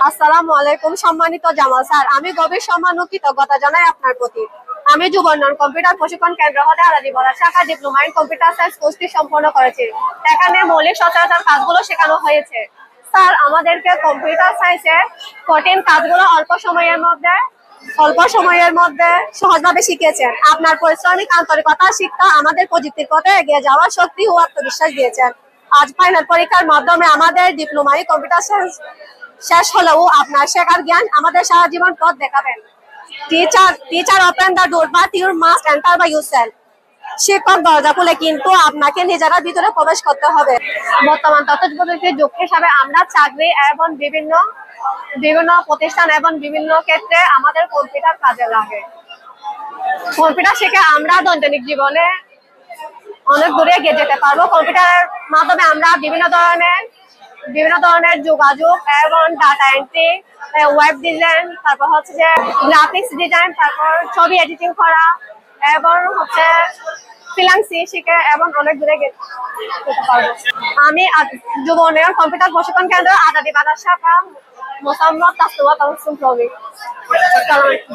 আসসালামু আলাইকুম সম্মানিত জামাল স্যার, আমি গভীর সম্মান ও কৃতজ্ঞতা জানাই আপনার প্রতি। আমি যুব উন্নয়ন কম্পিউটার প্রশিক্ষণ কেন্দ্র হতে আলাদিপাড়া শাখা ডিপ্লোমা ইন কম্পিউটার সায়েন্স কোর্সটি সম্পন্ন করেছি। এখানে মৌলিক সচরাচর কাজগুলো শেখানো হয়েছে। স্যার আমাদেরকে কম্পিউটার সায়েন্সের কঠিন কাজগুলো অল্প সময়ের মধ্যে সহজভাবে শিখিয়েছেন। আপনার পরিশ্রমিক আন্তরিকতা শিক্ষা আমাদের প্রযুক্তির পথে এগিয়ে যাওয়ার শক্তি ও আত্মবিশ্বাস দিয়েছেন। আজ ফাইনাল পরীক্ষার মাধ্যমে আমাদের ডিপ্লোমা ইন কম্পিউটার সায়েন্স শেষ হলেও আপনার শেখার জ্ঞান আমাদের সারা জীবন পথ দেখাবেন। Teacher open the door but you must enter by yourself. শিক্ষক দরজা খুলে কিন্তু আপনাকে নিজেরা ভিতরে প্রবেশ করতে হবে। বর্তমান তথ্য প্রযুক্তির যুগ হিসাবে আমরা চাকরি এবং বিভিন্ন প্রতিষ্ঠান এবং বিভিন্ন ক্ষেত্রে আমাদের কম্পিউটার কাজে লাগে। কম্পিউটার শিখে আমরা দৈনন্দিন জীবনে অনেক দূরে এগিয়ে যেতে পারবো। কম্পিউটারের মাধ্যমে আমরা বিভিন্ন ধরনের যোগাযোগ এবং ডাটা এন্ট্রি, ওয়েব ডিজাইন, তারপর হচ্ছে যে গ্রাফিক্স ডিজাইন, তারপর ছবি এডিটিং করা এবং হচ্ছে ফ্রিল্যান্সিং শিখে এবং অনেক দূরে যেতে পারবো। আমি যুব উন্নয়ন কম্পিউটার প্রশিক্ষণ কেন্দ্র আদাদিপাড়া শাখা মোসাম্মদ তাসনুয়া তাহসিন প্রবীণ।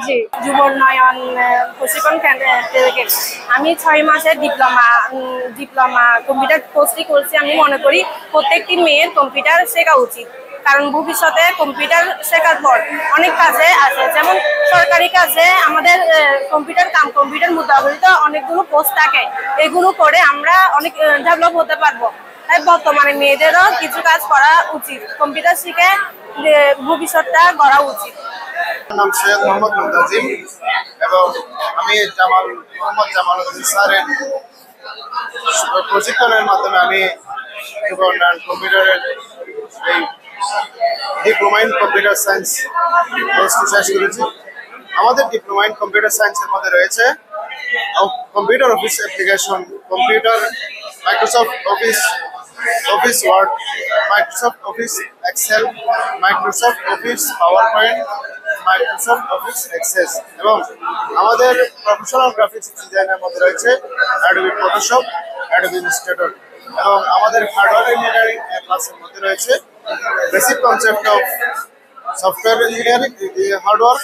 জি, যুব উন্নয়ন প্রশিক্ষণ কেন্দ্র থেকে আমি 6 মাসের ডিপ্লোমা কম্পিউটার কোর্সটি করছি। আমি মনে করি প্রত্যেকটি মেয়ের কম্পিউটার শেখা উচিত, কারণ ভবিষ্যতে কম্পিউটার শেখার পর অনেক কাজে আসে। যেমন সরকারি কাজে আমাদের কম্পিউটার মোতাবেক অনেকগুলো পোস্ট থাকে, এগুলো করে আমরা অনেক ডেভেলপ হতে পারবো। তাই বর্তমানে মেয়েদেরও কিছু কাজ করা উচিত, কম্পিউটার শিখে ভবিষ্যৎটা গড়া উচিত। নাম সৈয়দ মোহাম্মদ মুনতাজিম এবং আমি মোহাম্মদ জামালউদ্দিন স্যারের প্রশিক্ষণের মাধ্যমে আমি যুব উন্নয়ন কম্পিউটারের এই ডিপ্লোমা ইন কম্পিউটার সায়েন্স কোর্সটি শেষ করেছি। আমাদের ডিপ্লোমা ইন কম্পিউটার সায়েন্সের মধ্যে রয়েছে computer office application, computer, Microsoft office Word, Microsoft office Excel, Microsoft office PowerPoint, Microsoft office Access এবং আমাদের প্রফেশনাল গ্রাফিক্স ডিজাইনের মধ্যে রয়েছে অ্যাডোবি ফটোশপ, অ্যাডোবি ইলাস্ট্রেটর এবং আমাদের হার্ডওয়্যার ইঞ্জিনিয়ারিং ক্লাসের মধ্যে রয়েছে basic concept of software engineering, hardware,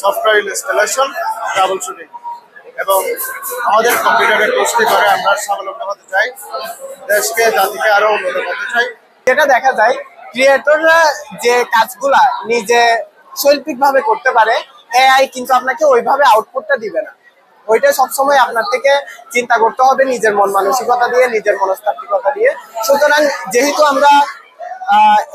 software installation, trouble shooting এবং আমাদের কম্পিউটারের কোর্সটি করে আমরা স্বাবলম্বী হতে চাই, দেশকে জাতিকে আরো উন্নত করতে চাই। যেটা দেখা যায় ক্রিয়েটররা যে কাজগুলা নিজে শৈল্পিকভাবে করতে পারে, এআই কিন্তু আপনাকে ওইভাবে আউটপুটটা দিবে না। ওইটা সবসময় আপনার থেকে চিন্তা করতে হবে নিজের মন মানসিকতা দিয়ে, নিজের মনস্তাত্ত্বিকতা দিয়ে। সুতরাং যেহেতু আমরা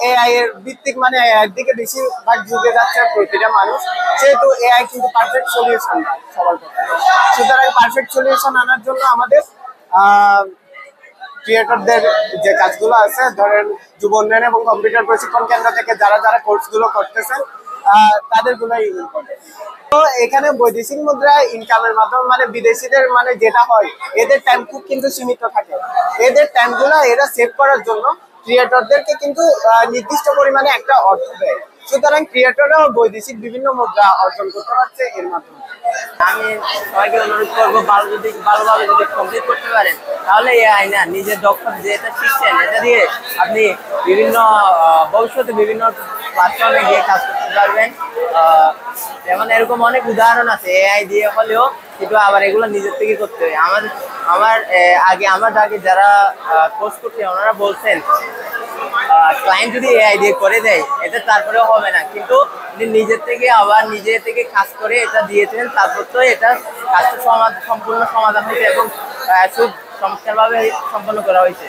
এআই এর ভিত্তিক মানে এআই এর দিকে বেশিরভাগ ঝুঁকে যাচ্ছে প্রতিটা মানুষ, সেহেতু এআই কিন্তু পারফেক্ট সলিউশন না সবার পক্ষে। সুতরাং পারফেক্ট সলিউশন আনার জন্য আমাদের ক্রিয়েটরদের যে কাজগুলো আছে, ধরেন যুব উন্নয়ন এবং কম্পিউটার প্রশিক্ষণ কেন্দ্র থেকে যারা কোর্সগুলো করতেছেন তাদের গুলোই ইম্পর্টেন্ট। তো এখানে বৈদেশিক মুদ্রা ইনকামের মাধ্যমে মানে বিদেশিদের মানে যেটা হয়, এদের টাইম খুব কিন্তু সীমিত থাকে। এদের টাইমগুলো এরা সেভ করার জন্য ক্রিয়েটরদেরকে কিন্তু নির্দিষ্ট পরিমাণে একটা অর্থ দেয়। সুতরাং ক্রিয়েটররাও বৈদেশিক বিভিন্ন মুদ্রা অর্জন করতে পারছে এর মাধ্যমে। আমি সবাইকে অনুরোধ করবো, ভালোভাবে যদি কমপ্লিট করতে পারেন তাহলে এআই না, নিজের দক্ষতা যেটা শিখছেন এটা দিয়ে আপনি ভবিষ্যতে বিভিন্ন প্ল্যাটফর্মে গিয়ে কাজ করতে পারবেন। যেমন এরকম অনেক উদাহরণ আছে, এআই দিয়ে হলেও কিন্তু আবার এগুলো নিজের থেকে করতে হয়। আমার আগে যারা কোর্স করছে ওনারা বলছেন ক্লায়েন্ট যদি এআই দিয়ে করে দেয় এটা তারপরেও হবে না, কিন্তু নিজে থেকে কাজ করে এটা দিয়েছেন, তারপর তো এটা কাজটা সম্পূর্ণ সমাধান হয়েছে এবং খুব চমৎকারভাবে সম্পন্ন করা হয়েছে।